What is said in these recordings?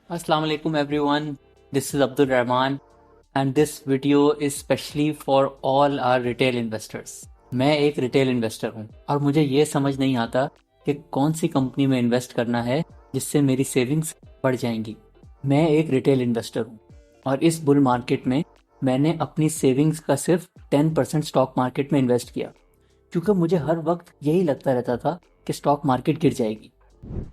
Assalamu alaikum everyone. This is Abdul Rahman and this video is specially for all our retail investors. मैं एक retail investor हूँ और मुझे ये समझ नहीं आता कि कौन सी कंपनी में इन्वेस्ट करना है जिससे मेरी सेविंग्स बढ़ जाएंगी। मैं एक रिटेल इन्वेस्टर हूँ और इस बुल मार्केट में मैंने अपनी सेविंग्स का सिर्फ 10% स्टॉक मार्केट में इन्वेस्ट किया, क्योंकि मुझे हर वक्त यही लगता रहता था कि स्टॉक मार्केट गिर जाएगी।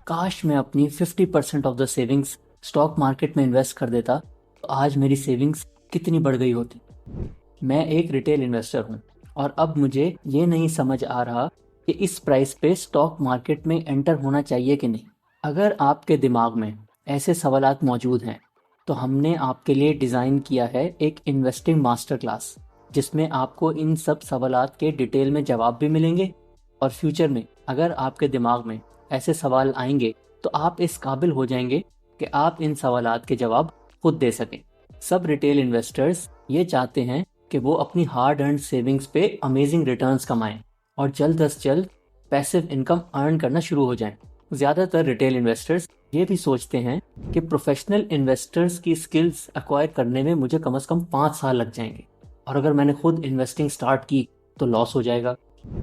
काश मैं अपनी 50% of the savings stock market में इन्वेस्ट कर देता तो आज मेरी सेविंग्स कितनी बढ़ गई होती। मैं एक रिटेल इन्वेस्टर हूँ और अब मुझे ये नहीं समझ आ रहा कि इस प्राइस पे स्टॉक मार्केट में एंटर होना चाहिए कि नहीं। अगर आपके दिमाग में ऐसे सवालात मौजूद हैं तो हमने आपके लिए डिज़ाइन किया है एक इन्वेस्टिंग मास्टर क्लास, जिसमें आपको इन सब सवालात के डिटेल में जवाब भी मिलेंगे और फ्यूचर में अगर आपके दिमाग में ऐसे सवाल आएंगे तो आप इस काबिल हो जाएंगे कि आप इन सवालात के जवाब खुद दे सकें। सब रिटेल इन्वेस्टर्स ये चाहते हैं कि वो अपनी हार्ड अर्न सेविंग्स पे अमेजिंग रिटर्न्स कमाएं और जल्द अज जल्द पैसिव इनकम अर्न करना शुरू हो जाएं। ज़्यादातर रिटेल इन्वेस्टर्स ये भी सोचते हैं कि प्रोफेशनल इन्वेस्टर्स की स्किल्स एक्वायर करने में मुझे कम से कम 5 साल लग जाएंगे और अगर मैंने खुद इन्वेस्टिंग स्टार्ट की तो लॉस हो जाएगा।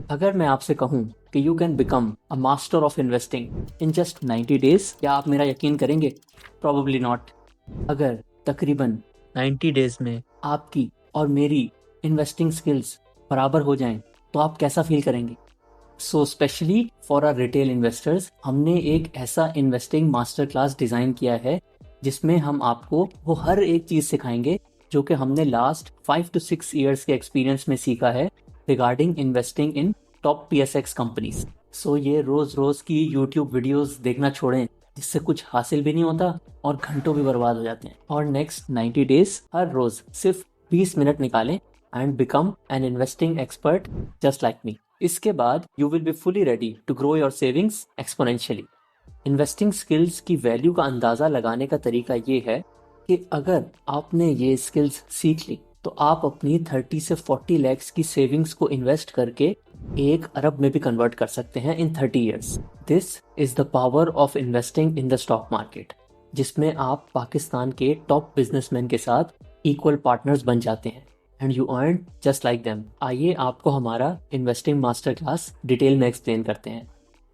अगर मैं आपसे कहूं कि you can become a master of investing in just 90 days, क्या आप मेरा यकीन करेंगे? Probably not. अगर तकरीबन 90 डेज में आपकी और मेरी इन्वेस्टिंग स्किल्स बराबर हो जाएं तो आप कैसा फील करेंगे? So specially for our retail investors हमने एक ऐसा इन्वेस्टिंग मास्टर क्लास डिज़ाइन किया है जिसमें हम आपको वो हर एक चीज़ सिखाएंगे जो कि हमने लास्ट 5 to 6 ईयर्स के एक्सपीरियंस में सीखा है regarding investing in top PSX companies. So ये रोज रोज की यूट्यूब वीडियोस देखना छोड़ें जिससे कुछ हासिल भी नहीं होता और घंटों भी बर्बाद हो जाते हैं, और नेक्स्ट 90 डेज हर रोज सिर्फ 20 मिनट निकालें and become an investing expert just like me. इसके बाद you will be fully ready to grow your savings exponentially. Investing skills की वैल्यू का अंदाज़ा लगाने का तरीका ये है कि अगर आपने ये स्किल्स सीख ली तो आप अपनी 30 से 40 लैक्स की सेविंग्स को इन्वेस्ट करके 1 अरब में भी कन्वर्ट कर सकते हैं इन 30 years. This is the power of investing in the stock market, जिसमें आप पाकिस्तान के टॉप बिजनेसमैन के साथ इक्वल पार्टनर्स बन जाते हैं and you earn just like them. आइए आपको हमारा इन्वेस्टिंग मास्टर क्लास डिटेल में एक्सप्लेन करते हैं।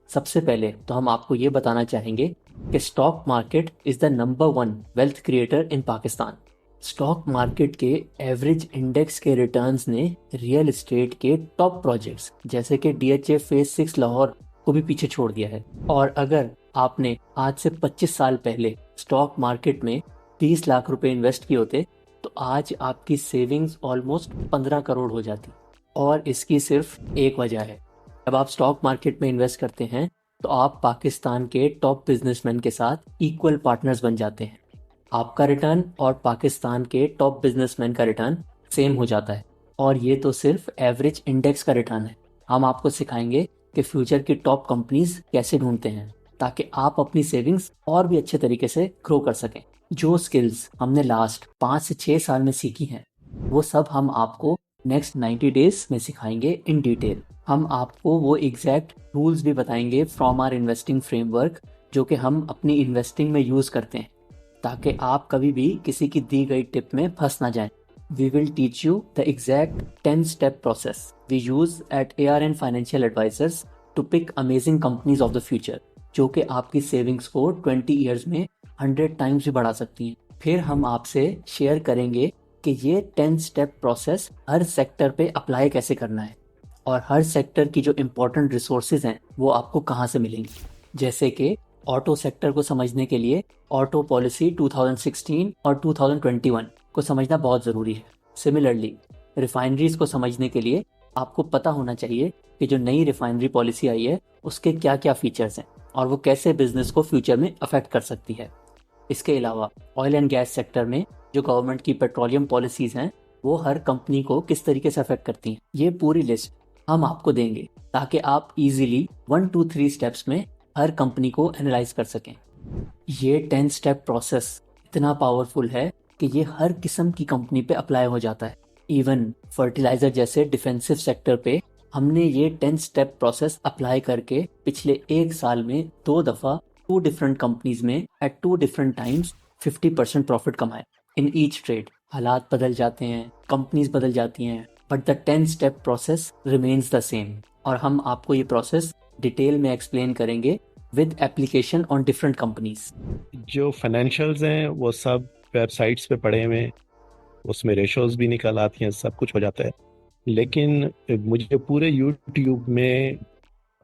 सबसे पहले तो हम आपको ये बताना चाहेंगे कि stock market is the number 1 wealth creator in Pakistan. Stock market के एवरेज इंडेक्स के रिटर्न्स ने रियल एस्टेट के टॉप प्रोजेक्ट्स जैसे कि DHA फेज 6 लाहौर को भी पीछे छोड़ दिया है। और अगर आपने आज से 25 साल पहले स्टॉक मार्केट में 30 लाख रुपए इन्वेस्ट किए होते तो आज आपकी सेविंग्स ऑलमोस्ट 15 करोड़ हो जाती। और इसकी सिर्फ एक वजह है, जब आप स्टॉक मार्केट में इन्वेस्ट करते हैं तो आप पाकिस्तान के टॉप बिजनेसमैन के साथ इक्वल पार्टनर्स बन जाते हैं। आपका रिटर्न और पाकिस्तान के टॉप बिजनेसमैन का रिटर्न सेम हो जाता है, और ये तो सिर्फ एवरेज इंडेक्स का रिटर्न है। हम आपको सिखाएंगे कि फ्यूचर की टॉप कंपनीज कैसे ढूंढते हैं ताकि आप अपनी सेविंग्स और भी अच्छे तरीके से ग्रो कर सकें। जो स्किल्स हमने लास्ट 5 से 6 साल में सीखी हैं वो सब हम आपको नेक्स्ट 90 डेज में सिखाएंगे इन डिटेल। हम आपको वो एग्जैक्ट रूल्स भी बताएंगे फ्रॉम आवर इन्वेस्टिंग फ्रेमवर्क जो कि हम अपनी इन्वेस्टिंग में यूज़ करते हैं, ताकि आप कभी भी किसी की दी गई टिप में फंस ना जाएं। We will teach you the exact 10 step process we use at ARN financial advisors to pick amazing companies of the future, जो कि आपकी सेविंग्स को 20 ईयर्स में 100 टाइम्स भी बढ़ा सकती हैं। फिर हम आपसे शेयर करेंगे कि ये 10 स्टेप प्रोसेस हर सेक्टर पे अप्लाई कैसे करना है और हर सेक्टर की जो इम्पोर्टेंट रिसोर्सेज हैं वो आपको कहाँ से मिलेंगी। जैसे कि ऑटो सेक्टर को समझने के लिए ऑटो पॉलिसी 2016 और 2021 को समझना बहुत ज़रूरी है। सिमिलरली रिफाइनरीज को समझने के लिए आपको पता होना चाहिए कि जो नई रिफाइनरी पॉलिसी आई है उसके क्या क्या फीचर्स हैं और वो कैसे बिजनेस को फ्यूचर में अफेक्ट कर सकती है। इसके अलावा ऑयल एंड गैस सेक्टर में जो गवर्नमेंट की पेट्रोलियम पॉलिसीज हैं वो हर कंपनी को किस तरीके से अफेक्ट करती हैं, ये पूरी लिस्ट हम आपको देंगे ताकि आप इजीली 1 2 3 स्टेप्स में हर कंपनी को एनालाइज कर सकें। ये 10 स्टेप प्रोसेस इतना पावरफुल है कि ये हर किस्म की कंपनी पे अप्लाई हो जाता है। इवन फर्टिलाइजर जैसे डिफेंसिव सेक्टर पे हमने ये 10 स्टेप प्रोसेस अप्लाई करके पिछले 1 साल में 2 दफ़ा 2 डिफरेंट कंपनीज में एट 2 डिफरेंट टाइम्स 50% प्रॉफिट कमाए इन ईच ट्रेड। हालात बदल जाते हैं, कंपनीज बदल जाती हैं, but the 10 step process remains the same. और हम आपको ये प्रोसेस डिटेल में एक्सप्लेन करेंगे with application on different companies. जो फाइनेंशियल्स हैं वो सब वेबसाइट्स पे पड़े हुए हैं, उसमें रेशोज भी निकल आती हैं, सब कुछ हो जाता है। लेकिन मुझे पूरे यूट्यूब में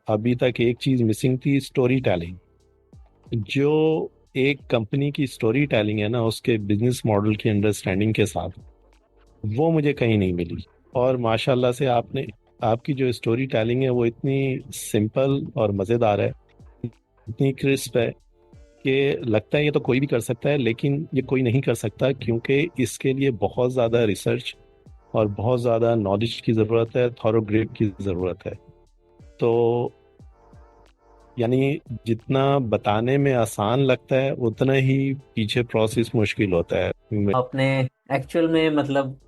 अभी तक एक चीज़ मिसिंग थी, स्टोरी टेलिंग। जो एक कंपनी की स्टोरी टेलिंग है ना, उसके बिजनेस मॉडल की अंडरस्टैंडिंग के साथ, वो मुझे कहीं नहीं मिली। और माशाल्लाह से आपकी जो स्टोरी टेलिंग है वो इतनी सिंपल और मज़ेदार है, इतनी क्रिस्प है कि लगता है ये तो कोई भी कर सकता है, लेकिन ये कोई नहीं कर सकता क्योंकि इसके लिए बहुत ज़्यादा रिसर्च और बहुत ज़्यादा नॉलेज की ज़रूरत है, थॉरो ग्रिप की ज़रूरत है। तो यानी जितना बताने में आसान लगता है उतना ही पीछे प्रोसेस मुश्किल होता है। आपने एक्चुअल में मतलब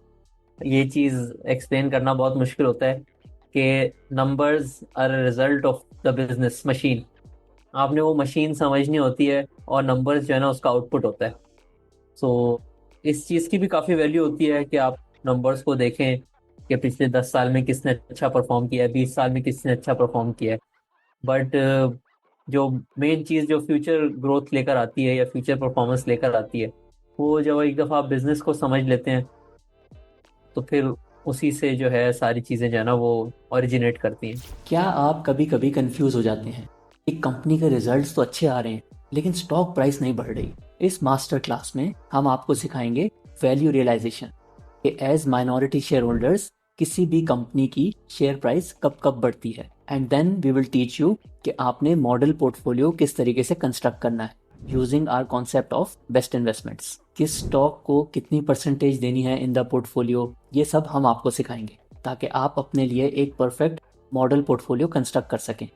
ये चीज एक्सप्लेन करना बहुत मुश्किल होता है कि numbers are result of the business machine. आपने वो मशीन समझनी होती है और नंबर्स जो है ना उसका आउटपुट होता है। सो इस चीज़ की भी काफ़ी वैल्यू होती है कि आप नंबर्स को देखें कि पिछले 10 साल में किसने अच्छा परफॉर्म किया है, 20 साल में किसने अच्छा परफॉर्म किया है। बट जो मेन चीज़ जो फ्यूचर ग्रोथ लेकर आती है या फ्यूचर परफॉर्मेंस लेकर आती है, वो जब एक दफ़ा आप बिजनेस को समझ लेते हैं तो फिर उसी से जो है सारी चीज़ें जो है ना वो ओरिजिनेट करती हैं। क्या आप कभी कभी कंफ्यूज हो जाते हैं, एक कंपनी के रिजल्ट्स तो अच्छे आ रहे हैं लेकिन स्टॉक प्राइस नहीं बढ़ रही? इस मास्टर क्लास में हम आपको सिखाएंगे वैल्यू रियलाइजेशन कि एज माइनॉरिटी शेयर होल्डर्स किसी भी कंपनी की शेयर प्राइस कब कब बढ़ती है। And then we will teach you कि आपने मॉडल पोर्टफोलियो किस तरीके से कंस्ट्रक्ट करना है using our concept of best investments. किस स्टॉक को कितनी परसेंटेज देनी है इन द पोर्टफोलियो, ये सब हम आपको सिखाएंगे ताकि आप अपने लिए एक परफेक्ट मॉडल पोर्टफोलियो कंस्ट्रक्ट कर सकें।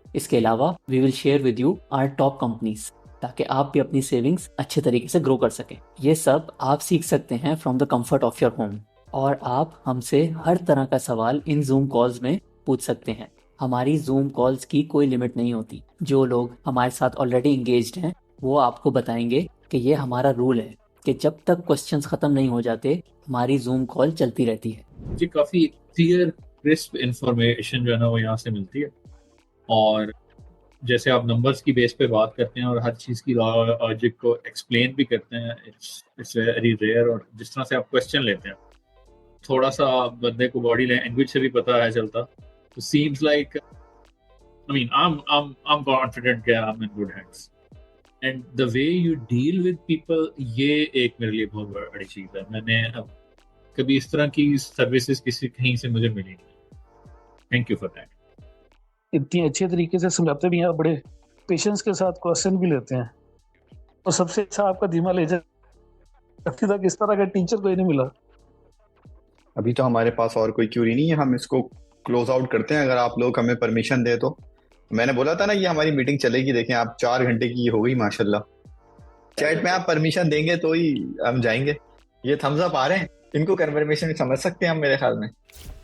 इसके अलावा we will share with you our top companies ताकि आप भी अपनी सेविंग्स अच्छे तरीके से ग्रो कर सकें। ये सब आप सीख सकते हैं from the comfort of your home. और आप हमसे हर तरह का सवाल इन जूम कॉल्स में पूछ सकते हैं। हमारी जूम कॉल्स की कोई लिमिट नहीं होती। जो लोग हमारे साथ ऑलरेडी इंगेज्ड हैं वो आपको बताएंगे कि ये हमारा रूल है कि जब तक क्वेश्चंस खत्म नहीं हो जाते हमारी जूम कॉल चलती रहती है। जी, काफी क्लियर क्रिस्प इंफॉर्मेशन जो है ना वो यहाँ से मिलती है। और जैसे आप नंबर्स की बेस पे बात करते हैं और हर चीज की लॉजिक को एक्सप्लेन भी करते हैं, इट्स वेरी रेयर। और जिस तरह से आप क्वेश्चन लेते हैं, थोड़ा सा बंदे को बॉडी लैंग्वेज से भी पता है चलता। तो seems like, I mean, I'm confident कि I'm in good hands. And the way you deal with people, ये एक मेरे लिए बहुत बड़ी चीज है। मैंने अब कभी इस तरह की सर्विसेज किसी कहीं से मुझे मिली नहीं। Thank you for that. इतनी अच्छे तरीके से समझाते भी हैं, बड़े पेशेंस के साथ क्वेश्चन भी लेते हैं। और सबसे अच्छा आपका धीमा ले जाए, अभी तक इस तरह का टीचर कोई नहीं मिला। अभी तो हमारे पास और कोई क्यूरी नहीं है, हम इसको क्लोज आउट करते हैं अगर आप लोग हमें परमिशन दे तो। मैंने बोला था ना ये हमारी मीटिंग चलेगी, देखें आप 4 घंटे की हो गई माशाल्लाह। चैट में आप परमिशन देंगे तो ही हम जाएंगे। ये थम्स अप आ रहे हैं, इनको कन्फर्मेशन समझ सकते हैं हम मेरे ख्याल में।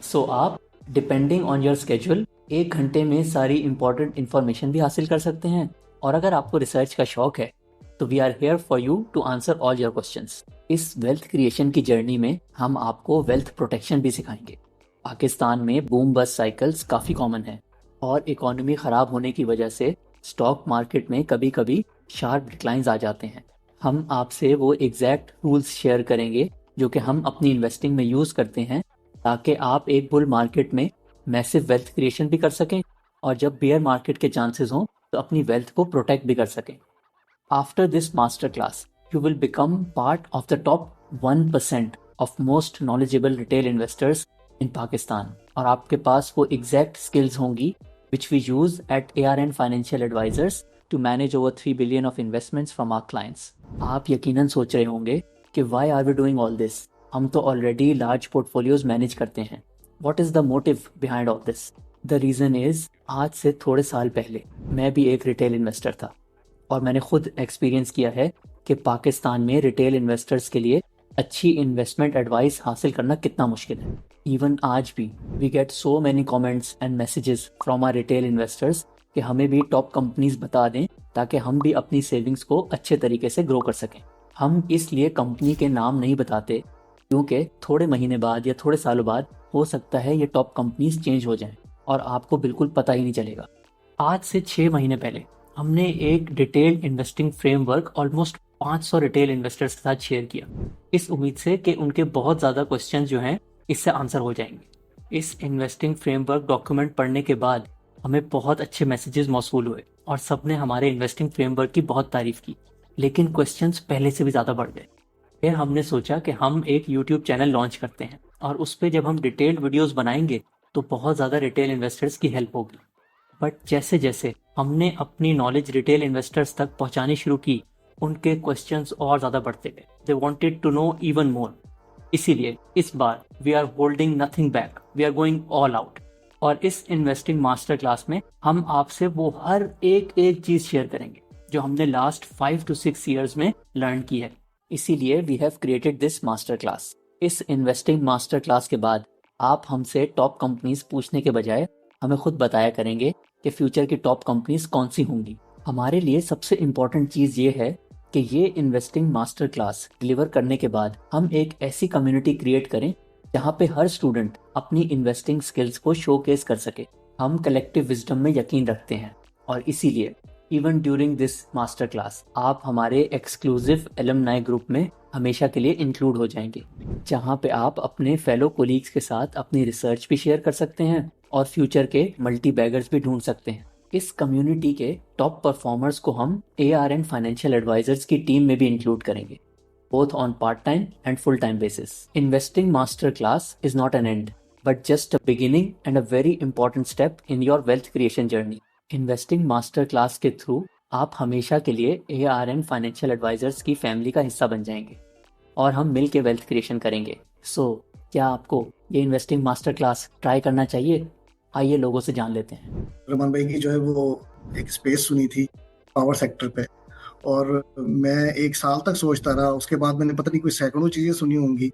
सो आप डिपेंडिंग ऑन योर स्केड्यूल 1 घंटे में सारी इंपॉर्टेंट इन्फॉर्मेशन भी हासिल कर सकते हैं। और अगर आपको रिसर्च का शौक है तो we are here for you to answer all your questions. इस वेल्थ क्रिएशन की जर्नी में हम आपको वेल्थ प्रोटेक्शन भी सिखाएंगे। पाकिस्तान में बूम बस्ट साइकिल्स काफ़ी कॉमन है और इकोनॉमी ख़राब होने की वजह से स्टॉक मार्केट में कभी कभी शार्प डिक्लाइंस आ जाते हैं। हम आपसे वो एग्जैक्ट रूल्स शेयर करेंगे जो कि हम अपनी इन्वेस्टिंग में यूज़ करते हैं ताकि आप एक बुल मार्केट में मैसिव वेल्थ क्रिएशन भी कर सकें और जब बेयर मार्केट के चांसेस हों तो अपनी वेल्थ को प्रोटेक्ट भी कर सकें। After this master class you will become part of the top 1% of most knowledgeable retail investors in Pakistan और आपके पास वो exact skills होंगी which we use at ARN Financial Advisors to manage over 3 billion of investments from our clients। आप यकीनन सोच रहे होंगे कि why are we doing all this? हम तो already large portfolios manage करते हैं। What is the motive behind all this? The reason is आज से थोड़े साल पहले मैं भी एक रिटेल इन्वेस्टर था और मैंने खुद एक्सपीरियंस किया है कि पाकिस्तान में रिटेल इन्वेस्टर्स के लिए अच्छी इन्वेस्टमेंट एडवाइस हासिल करना कितना मुश्किल है। इवन आज भी we get so many comments and messages from our retail investors कि हमें भी टॉप कंपनीज बता दें ताकि हम भी अपनी सेविंग्स को अच्छे तरीके से ग्रो कर सकें। हम इसलिए कंपनी के नाम नहीं बताते क्योंकि थोड़े महीने बाद या थोड़े सालों बाद हो सकता है ये टॉप कंपनीज चेंज हो जाएं और आपको बिल्कुल पता ही नहीं चलेगा। आज से 6 महीने पहले हमने एक detailed investing framework almost 500 retail investors के साथ शेयर किया, इस उम्मीद से कि उनके बहुत ज़्यादा क्वेश्चन जो हैं इससे आंसर हो जाएंगे। इस इन्वेस्टिंग फ्रेमवर्क डॉक्यूमेंट पढ़ने के बाद हमें बहुत अच्छे मैसेजेस मौसूल हुए और सबने हमारे इन्वेस्टिंग फ्रेमवर्क की बहुत तारीफ की, लेकिन क्वेश्चंस पहले से भी ज़्यादा बढ़ गए। फिर हमने सोचा कि हम एक यूट्यूब चैनल लॉन्च करते हैं और उस पर जब हम डिटेल्ड वीडियोस बनाएंगे तो बहुत ज़्यादा रिटेल इन्वेस्टर्स की हेल्प होगी। बट जैसे जैसे हमने अपनी नॉलेज रिटेल इन्वेस्टर्स तक पहुंचानी शुरू की, उनके क्वेश्चंस और ज़्यादा बढ़ते गए। They wanted to know even more. इसीलिए इस बार we are holding nothing back, we are going all out. और इस इन्वेस्टिंग मास्टर क्लास में हम आपसे वो हर एक चीज़ शेयर करेंगे जो हमने लास्ट 5 to 6 ईयर्स में लर्न की है। इसीलिए we have created this master class. इस इन्वेस्टिंग मास्टर क्लास के बाद आप हमसे टॉप कंपनीज पूछने के बजाय हमें खुद बताया करेंगे कि फ्यूचर की टॉप कंपनीज कौन सी होंगी। हमारे लिए सबसे इम्पॉर्टेंट चीज़ ये है कि ये इन्वेस्टिंग मास्टर क्लास डिलीवर करने के बाद हम एक ऐसी कम्युनिटी क्रिएट करें जहाँ पे हर स्टूडेंट अपनी इन्वेस्टिंग स्किल्स को शोकेस कर सके। हम कलेक्टिव विजडम में यकीन रखते हैं और इसीलिए even during this master class आप हमारे एक्सक्लूसिव एलुमनाई ग्रुप में हमेशा के लिए इंक्लूड हो जाएंगे, जहाँ पे आप अपने फेलो कोलीग्स के साथ अपनी रिसर्च भी शेयर कर सकते हैं और फ्यूचर के मल्टी बैगर्स भी ढूंढ सकते हैं। इस कम्युनिटी के टॉप परफॉर्मर्स को हम ARN फाइनेंशियल एडवाइजर्स की टीम में भी इंक्लूड करेंगे, both on part-time and full-time basis. Investing master class is not an end, but just a beginning and a very important step in your wealth creation journey. Investing master class के through आप हमेशा के लिए ARN financial advisers की family का हिस्सा बन जाएंगे और हम मिल के वेल्थ क्रिएशन करेंगे। क्या आपको ये इन्वेस्टिंग मास्टर क्लास ट्राई करना चाहिए? आइए लोगों से जान लेते हैं। रहमान भाई की जो है वो एक स्पेस सुनी थी पावर सेक्टर पे, और मैं 1 साल तक सोचता रहा। उसके बाद मैंने पता नहीं कोई सैकड़ों चीज़ें सुनी होंगी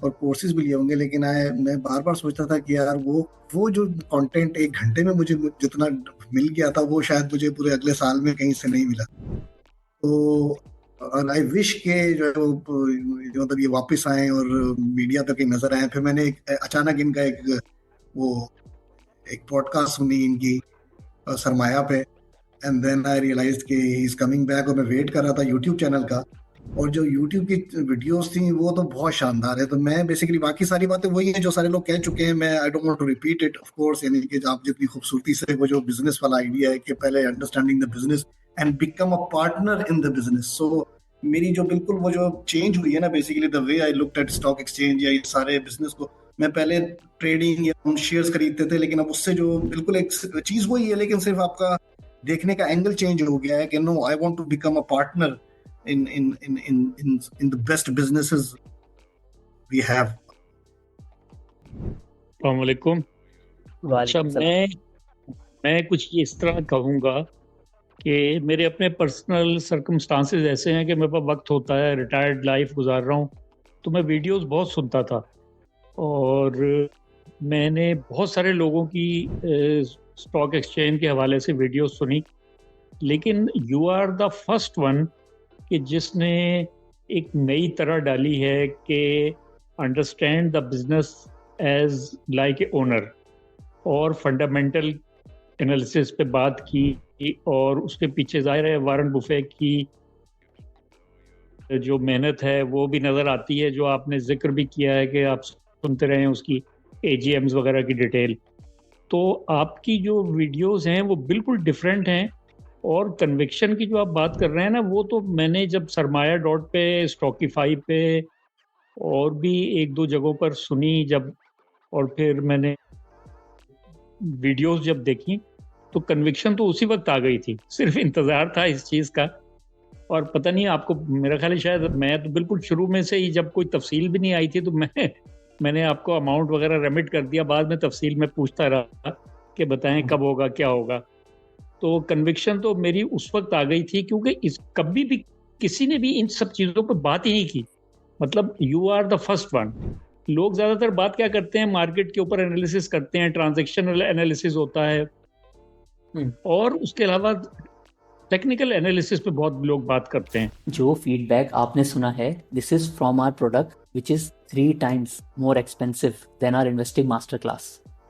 और कोर्सेज भी लिए होंगे, लेकिन मैं बार बार सोचता था कि यार वो जो कंटेंट 1 घंटे में मुझे जितना मिल गया था वो शायद मुझे पूरे अगले साल में कहीं से नहीं मिला। तो आई विश के जो मतलब ये वापस आए और मीडिया तक नजर आए। फिर मैंने अचानक इनका एक पॉडकास्ट सुनी इनकी सरमाया पे, एंड देन आई रियलाइज्ड कि ही इज कमिंग बैक। और मैं वेट कर रहा था यूट्यूब चैनल का, और जो यूट्यूब की वीडियोस थी वो तो बहुत शानदार है। तो मैं बेसिकली बाकी सारी बातें वही हैं जो सारे लोग कह चुके हैं, मैं I don't want to repeat it of course. यानी कि आप जितनी खूबसूरती से वो जो बिजनेस वाला आइडिया है कि पहले understanding the business and become a partner in the business. So मेरी जो बिल्कुल वो जो चेंज हुई है ना, basically the way I looked at stock exchange या ये सारे बिजनेस को, मैं पहले ट्रेडिंग या हम शेयर्स खरीदते थे, लेकिन अब उससे जो बिल्कुल एक चीज वही है, लेकिन सिर्फ आपका देखने का एंगल चेंज हो गया है कि no, I want to become a partner in the best businesses we have. अस्सलाम वालेकुम। अच्छा, मैं कुछ इस तरह कहूँगा कि मेरे अपने पर्सनल सर्कमस्टांसेस ऐसे हैं कि मेरे पास वक्त होता है, रिटायर्ड लाइफ गुजार रहा हूँ, तो मैं वीडियोस बहुत सुनता था और मैंने बहुत सारे लोगों की स्टॉक एक्सचेंज के हवाले से वीडियोस सुनी, लेकिन you are the first one कि जिसने एक नई तरह डाली है कि understand the business as like a owner, और फंडामेंटल एनालिसिस पे बात की। और उसके पीछे जाहिर है वारन बुफे की जो मेहनत है वो भी नज़र आती है, जो आपने जिक्र भी किया है कि आप सुनते रहे उसकी AGMs वगैरह की डिटेल। तो आपकी जो वीडियोस हैं वो बिल्कुल डिफरेंट हैं, और कन्विक्शन की जो आप बात कर रहे हैं ना, वो तो मैंने जब सरमाया डॉट पे, स्टॉकीफाई पे और भी 1-2 जगहों पर सुनी जब, और फिर मैंने वीडियोस जब देखी तो कन्विक्शन तो उसी वक्त आ गई थी, सिर्फ इंतज़ार था इस चीज़ का। और पता नहीं आपको, मेरा ख्याल है शायद मैं तो बिल्कुल शुरू में से ही, जब कोई तफसील भी नहीं आई थी तो मैंने आपको अमाउंट वगैरह रेमिट कर दिया, बाद में तफसील में पूछता रहा कि बताएं कब होगा, क्या होगा। तो कन्विक्शन तो मेरी उस वक्त आ गई थी, क्योंकि कभी भी किसी ने भी इन सब चीज़ों पर बात ही नहीं की। मतलब you are the first one. लोग ज़्यादातर बात क्या करते हैं, मार्केट के ऊपर एनालिसिस करते हैं, ट्रांजैक्शनल एनालिसिस होता है, और उसके अलावा टेक्निकल एनालिसिस पे बहुत लोग बात करते हैं। जो फीडबैक आपने सुना है, this is from our product which is 3 times more expensive than our investing master class.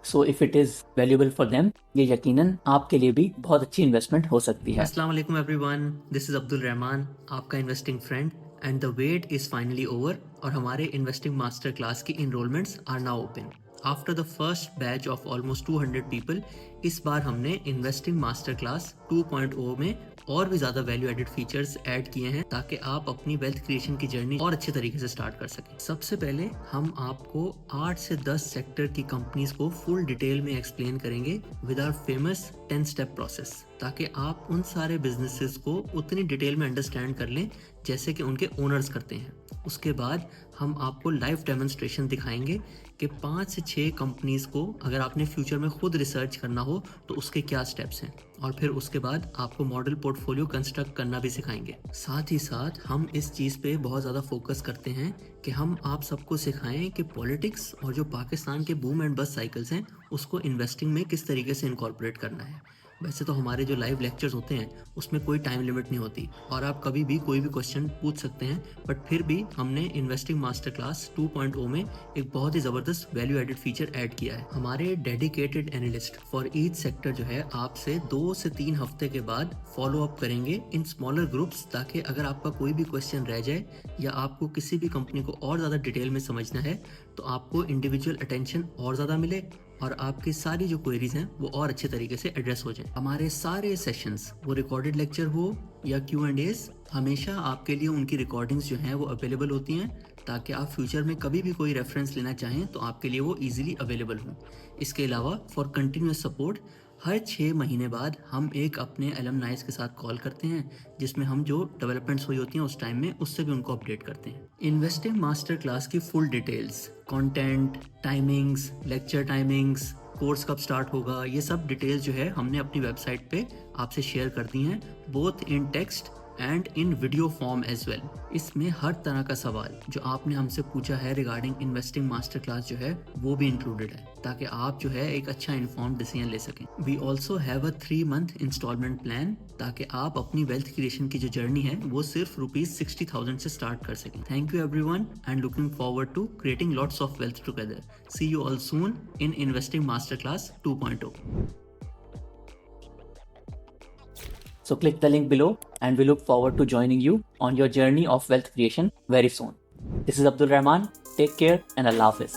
So if it is valuable for them, ये यकीनन आपके लिए भी बहुत अच्छी इन्वेस्टमेंट हो सकती है। अस्सलाम वालेकुम everyone, this is Abdul Rahman, आपका investing friend, and the wait is finally over और हमारे इन्वेस्टिंग मास्टर क्लास की enrolments are now open. After the first batch of almost 200 people, इस बार हमने इन्वेस्टिंग मास्टर क्लास 2.0 में और भी ज़्यादा वैल्यू एडेड फीचर्स ऐड किए हैं ताकि आप अपनी वेल्थ क्रिएशन की जर्नी और अच्छे तरीके से स्टार्ट कर सकें। सबसे पहले हम आपको 8 से 10 सेक्टर की कंपनीज को फुल डिटेल में एक्सप्लेन करेंगे with our famous 10 step process, ताकि आप उन सारे बिजनेसेस को उतनी डिटेल में अंडरस्टैंड कर लें जैसे कि उनके ओनर्स करते हैं। उसके बाद हम आपको लाइव डेमोन्स्ट्रेशन दिखाएंगे कि 5 से 6 कंपनीज़ को अगर आपने फ्यूचर में खुद रिसर्च करना हो तो उसके क्या स्टेप्स हैं, और फिर उसके बाद आपको मॉडल पोर्टफोलियो कंस्ट्रक्ट करना भी सिखाएंगे। साथ ही साथ हम इस चीज़ पे बहुत ज़्यादा फोकस करते हैं कि हम आप सबको सिखाएं कि पॉलिटिक्स और जो पाकिस्तान के बूम एंड बस्ट साइकिल्स हैं उसको इन्वेस्टिंग में किस तरीके से इनकॉर्पोरेट करना है। वैसे तो हमारे जो लाइव लेक्चर्स होते हैं उसमें कोई टाइम लिमिट नहीं होती और आप कभी भी कोई भी क्वेश्चन पूछ सकते हैं, बट फिर भी हमने इन्वेस्टिंग मास्टर क्लास 2.0 में एक बहुत ही ज़बरदस्त वैल्यू एडेड फीचर ऐड किया है। हमारे dedicated analyst for each sector जो है आपसे 2 से 3 हफ्ते के बाद फॉलो अप करेंगे इन स्मॉलर ग्रुप्स, ताकि अगर आपका कोई भी क्वेश्चन रह जाए या आपको किसी भी कंपनी को और ज़्यादा डिटेल में समझना है तो आपको इंडिविजुअल अटेंशन और ज़्यादा मिले और आपकी सारी जो क्वेरीज हैं वो और अच्छे तरीके से एड्रेस हो जाए। हमारे सारे सेशंस, वो रिकॉर्डेड लेक्चर हो या Q&As, हमेशा आपके लिए उनकी रिकॉर्डिंग्स जो हैं वो अवेलेबल होती हैं, ताकि आप फ्यूचर में कभी भी कोई रेफरेंस लेना चाहें तो आपके लिए वो ईजिली अवेलेबल हों। इसके अलावा फॉर कंटिन्यूस सपोर्ट हर 6 महीने बाद हम एक अपने एलमनाइज के साथ कॉल करते हैं, जिसमें हम जो डेवलपमेंट्स हुई होती हैं उस टाइम में उससे भी उनको अपडेट करते हैं। इन्वेस्टिंग मास्टर क्लास की full details, content, timings, lecture timings, course कब स्टार्ट होगा, ये सब डिटेल्स जो है हमने अपनी वेबसाइट पे आपसे शेयर कर दी हैं, both in text and in video form as well. इसमें हर तरह का सवाल जो आपने हमसे पूछा है रिगार्डिंग इन्वेस्टिंग मास्टर क्लास जो है वो भी इंक्लूडेड है, ताकि आप जो है एक अच्छा इन्फॉर्म्ड डिसीजन ले सकें। We also have a 3 month instalment plan, ताकि आप अपनी वेल्थ क्रिएशन की जो जर्नी है वो सिर्फ ₹60,000 से स्टार्ट कर सकें। Thank you everyone and looking forward to creating lots of wealth together. See you all soon in investing master class 2.0। So click the link below and we look forward to joining you on your journey of wealth creation very soon. This is Abdul Rahman. Take care and Allah Hafiz.